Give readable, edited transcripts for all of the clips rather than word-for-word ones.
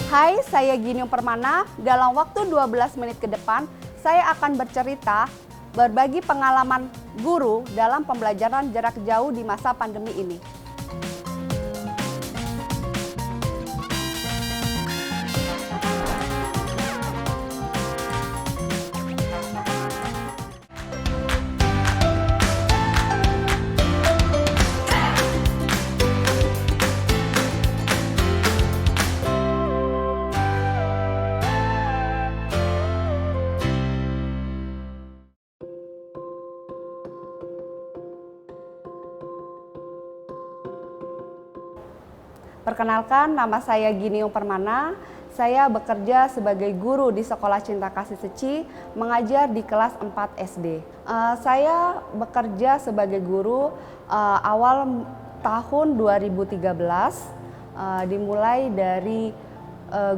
Hai, saya Giniung Permana. Dalam waktu 12 menit ke depan, saya akan bercerita berbagi pengalaman guru dalam pembelajaran jarak jauh di masa pandemi ini. Perkenalkan, nama saya Giniung Permana. Saya bekerja sebagai guru di Sekolah Cinta Kasih Seci, mengajar di kelas 4 SD. Saya bekerja sebagai guru awal tahun 2013, dimulai dari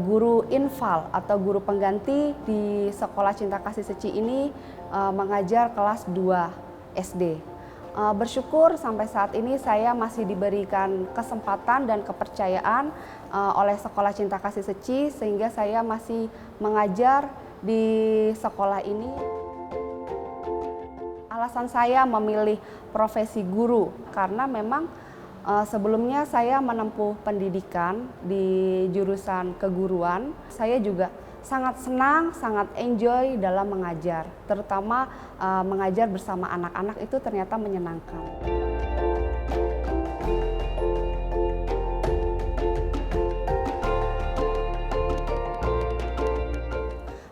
guru infal atau guru pengganti di Sekolah Cinta Kasih Seci ini, mengajar kelas 2 SD. Bersyukur sampai saat ini saya masih diberikan kesempatan dan kepercayaan oleh Sekolah Cinta Kasih Seci, sehingga saya masih mengajar di sekolah ini. Alasan saya memilih profesi guru karena memang sebelumnya saya menempuh pendidikan di jurusan keguruan. Saya juga sangat senang, sangat enjoy dalam mengajar, terutama mengajar bersama anak-anak itu ternyata menyenangkan.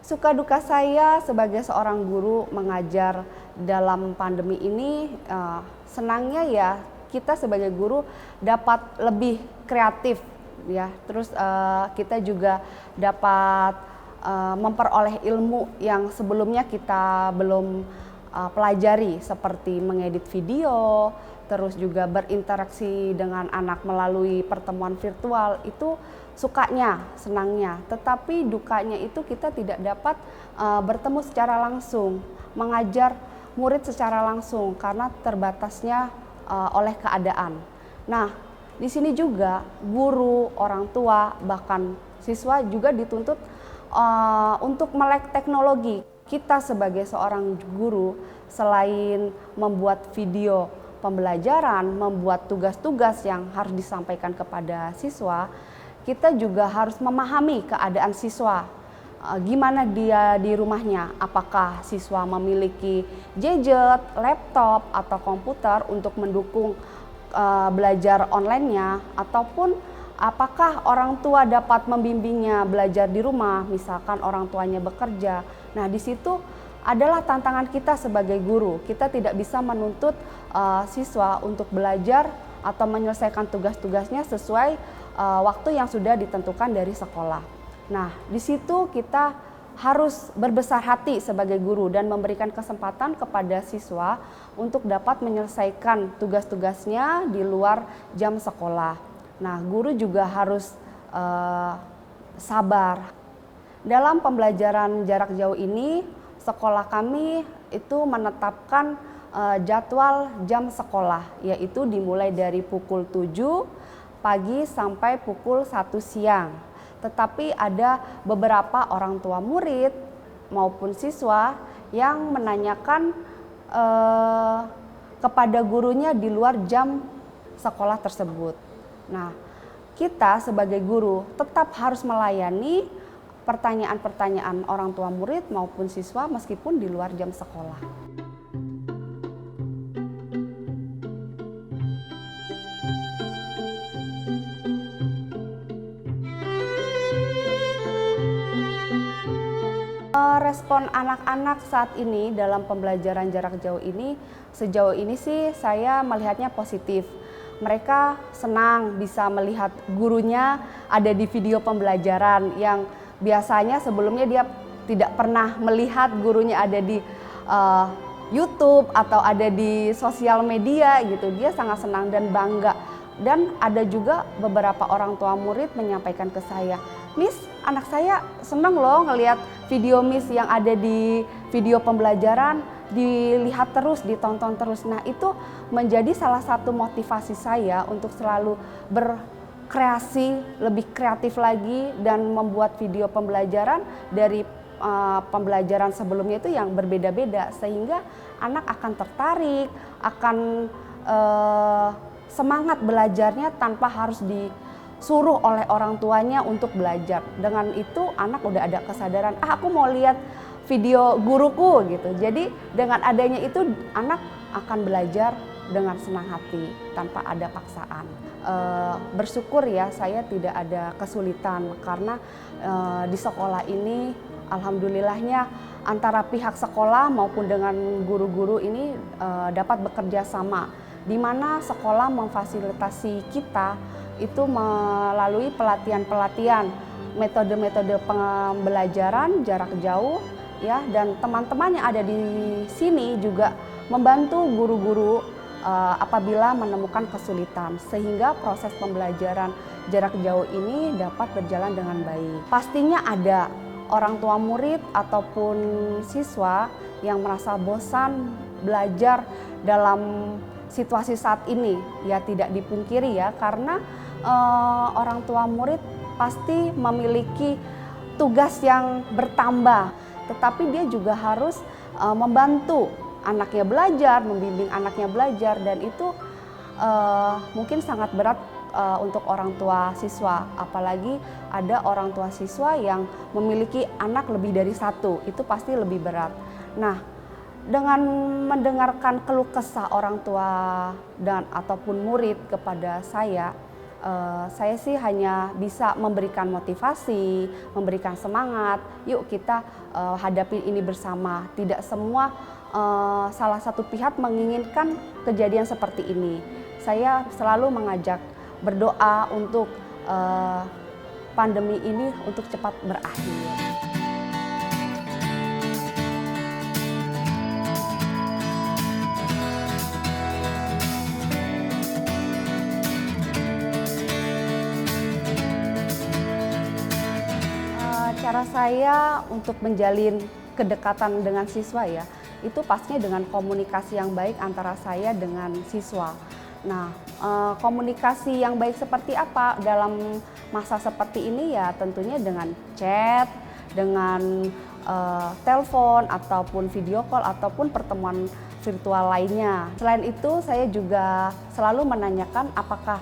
Suka duka saya sebagai seorang guru mengajar dalam pandemi ini, senangnya ya kita sebagai guru dapat lebih kreatif ya, terus kita juga dapat memperoleh ilmu yang sebelumnya kita belum pelajari, seperti mengedit video, terus juga berinteraksi dengan anak melalui pertemuan virtual. Itu sukanya, senangnya. Tetapi dukanya itu kita tidak dapat bertemu secara langsung, mengajar murid secara langsung karena terbatasnya oleh keadaan. Nah, di sini juga guru, orang tua, bahkan siswa juga dituntut untuk melek teknologi. Kita sebagai seorang guru, selain membuat video pembelajaran, membuat tugas-tugas yang harus disampaikan kepada siswa, kita juga harus memahami keadaan siswa. Gimana dia di rumahnya, apakah siswa memiliki gadget, laptop, atau komputer untuk mendukung belajar online-nya, ataupun apakah orang tua dapat membimbingnya belajar di rumah, misalkan orang tuanya bekerja. Nah, di situ adalah tantangan kita sebagai guru. Kita tidak bisa menuntut siswa untuk belajar atau menyelesaikan tugas-tugasnya sesuai waktu yang sudah ditentukan dari sekolah. Nah, di situ kita harus berbesar hati sebagai guru dan memberikan kesempatan kepada siswa untuk dapat menyelesaikan tugas-tugasnya di luar jam sekolah. Nah, guru juga harus sabar. Dalam pembelajaran jarak jauh ini, sekolah kami itu menetapkan jadwal jam sekolah, yaitu dimulai dari pukul 7 pagi sampai pukul 1 siang. Tetapi ada beberapa orang tua murid maupun siswa yang menanyakan kepada gurunya di luar jam sekolah tersebut. Nah, kita sebagai guru tetap harus melayani pertanyaan-pertanyaan orang tua murid maupun siswa meskipun di luar jam sekolah. Respon anak-anak saat ini dalam pembelajaran jarak jauh ini, sejauh ini sih saya melihatnya positif. Mereka senang bisa melihat gurunya ada di video pembelajaran yang biasanya sebelumnya dia tidak pernah melihat gurunya ada di YouTube atau ada di sosial media gitu. Dia sangat senang dan bangga. Dan ada juga beberapa orang tua murid menyampaikan ke saya, "Miss, anak saya senang loh ngelihat video Miss yang ada di video pembelajaran, dilihat terus, ditonton terus." Nah, itu menjadi salah satu motivasi saya untuk selalu kreasi, lebih kreatif lagi dan membuat video pembelajaran dari pembelajaran sebelumnya itu yang berbeda-beda, sehingga anak akan tertarik, akan semangat belajarnya tanpa harus disuruh oleh orang tuanya untuk belajar. Dengan itu anak udah ada kesadaran, aku mau lihat video guruku gitu. Jadi dengan adanya itu anak akan belajar dengan senang hati tanpa ada paksaan. Bersyukur ya saya tidak ada kesulitan karena di sekolah ini alhamdulillahnya antara pihak sekolah maupun dengan guru-guru ini dapat bekerja sama, di mana sekolah memfasilitasi kita itu melalui pelatihan-pelatihan metode-metode pembelajaran jarak jauh ya, dan teman-teman yang ada di sini juga membantu guru-guru apabila menemukan kesulitan, sehingga proses pembelajaran jarak jauh ini dapat berjalan dengan baik. Pastinya ada orang tua murid ataupun siswa yang merasa bosan belajar dalam situasi saat ini, ya tidak dipungkiri ya, karena orang tua murid pasti memiliki tugas yang bertambah, tetapi dia juga harus membantu anaknya belajar, membimbing anaknya belajar, dan itu mungkin sangat berat untuk orang tua siswa, apalagi ada orang tua siswa yang memiliki anak lebih dari satu, itu pasti lebih berat. Nah, dengan mendengarkan keluh kesah orang tua dan ataupun murid kepada saya sih hanya bisa memberikan motivasi, memberikan semangat, yuk kita hadapi ini bersama. Tidak semua salah satu pihak menginginkan kejadian seperti ini. Saya selalu mengajak berdoa untuk pandemi ini untuk cepat berakhir. Cara saya untuk menjalin kedekatan dengan siswa ya, itu pastinya dengan komunikasi yang baik antara saya dengan siswa. Nah, komunikasi yang baik seperti apa dalam masa seperti ini ya, tentunya dengan chat, dengan telepon ataupun video call ataupun pertemuan virtual lainnya. Selain itu saya juga selalu menanyakan apakah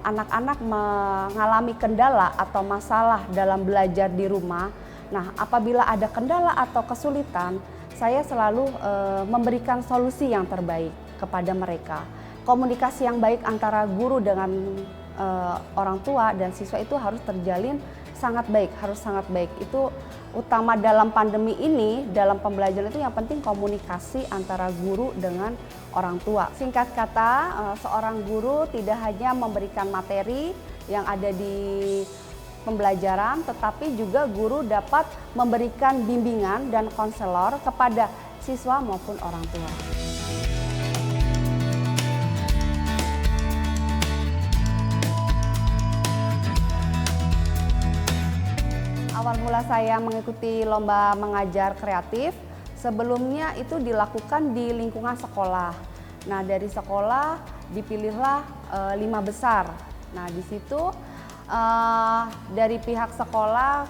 anak-anak mengalami kendala atau masalah dalam belajar di rumah. Nah, apabila ada kendala atau kesulitan, saya selalu memberikan solusi yang terbaik kepada mereka. Komunikasi yang baik antara guru dengan orang tua dan siswa itu harus terjalin sangat baik, harus sangat baik. Itu utama dalam pandemi ini, dalam pembelajaran itu yang penting komunikasi antara guru dengan orang tua. Singkat kata, seorang guru tidak hanya memberikan materi yang ada di pembelajaran, tetapi juga guru dapat memberikan bimbingan dan konselor kepada siswa maupun orang tua. Awal mula saya mengikuti lomba mengajar kreatif, sebelumnya itu dilakukan di lingkungan sekolah. Nah, dari sekolah dipilihlah 5 besar. Nah, di situ dari pihak sekolah,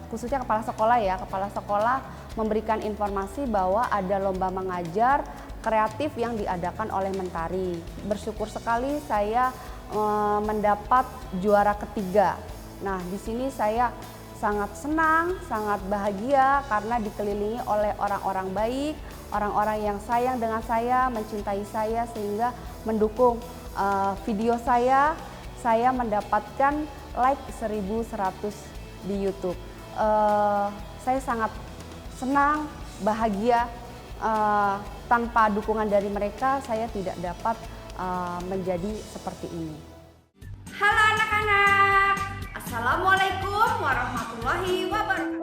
khususnya kepala sekolah ya, kepala sekolah memberikan informasi bahwa ada lomba mengajar kreatif yang diadakan oleh Mentari. Bersyukur sekali saya mendapat juara ketiga. Nah, di sini saya sangat senang, sangat bahagia karena dikelilingi oleh orang-orang baik, orang-orang yang sayang dengan saya, mencintai saya sehingga mendukung video saya mendapatkan like 1.100 di YouTube. Saya sangat senang, bahagia, tanpa dukungan dari mereka saya tidak dapat menjadi seperti ini. Halo anak-anak, Assalamualaikum warahmatullahi wabarakatuh.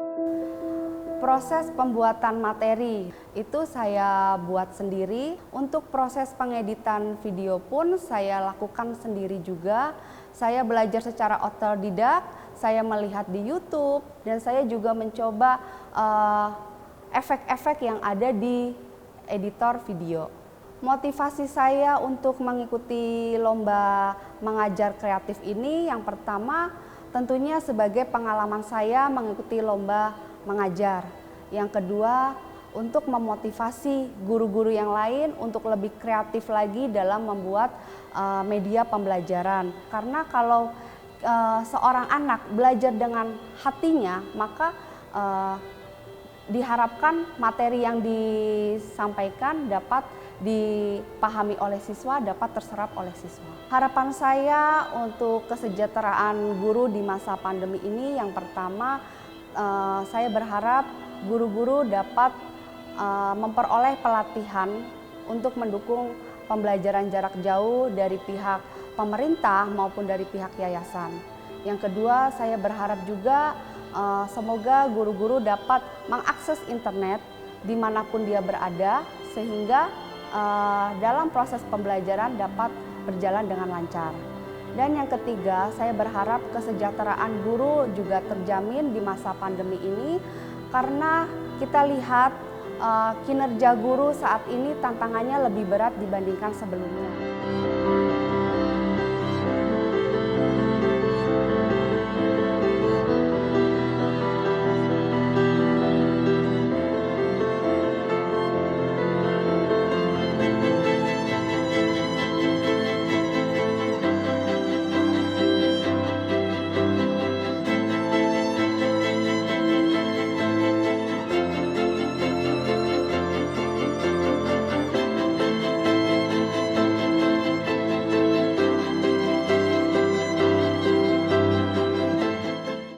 Proses pembuatan materi itu saya buat sendiri. Untuk proses pengeditan video pun saya lakukan sendiri juga. Saya belajar secara otodidak, saya melihat di YouTube, dan saya juga mencoba efek-efek yang ada di editor video. Motivasi saya untuk mengikuti lomba mengajar kreatif ini yang pertama tentunya sebagai pengalaman saya mengikuti lomba mengajar. Yang kedua, untuk memotivasi guru-guru yang lain untuk lebih kreatif lagi dalam membuat media pembelajaran. Karena kalau seorang anak belajar dengan hatinya, maka diharapkan materi yang disampaikan dapat dipahami oleh siswa, dapat terserap oleh siswa. Harapan saya untuk kesejahteraan guru di masa pandemi ini yang pertama, saya berharap guru-guru dapat memperoleh pelatihan untuk mendukung pembelajaran jarak jauh dari pihak pemerintah maupun dari pihak yayasan. Yang kedua, saya berharap juga semoga guru-guru dapat mengakses internet dimanapun dia berada sehingga dalam proses pembelajaran dapat berjalan dengan lancar. Dan yang ketiga, saya berharap kesejahteraan guru juga terjamin di masa pandemi ini karena kita lihat kinerja guru saat ini tantangannya lebih berat dibandingkan sebelumnya.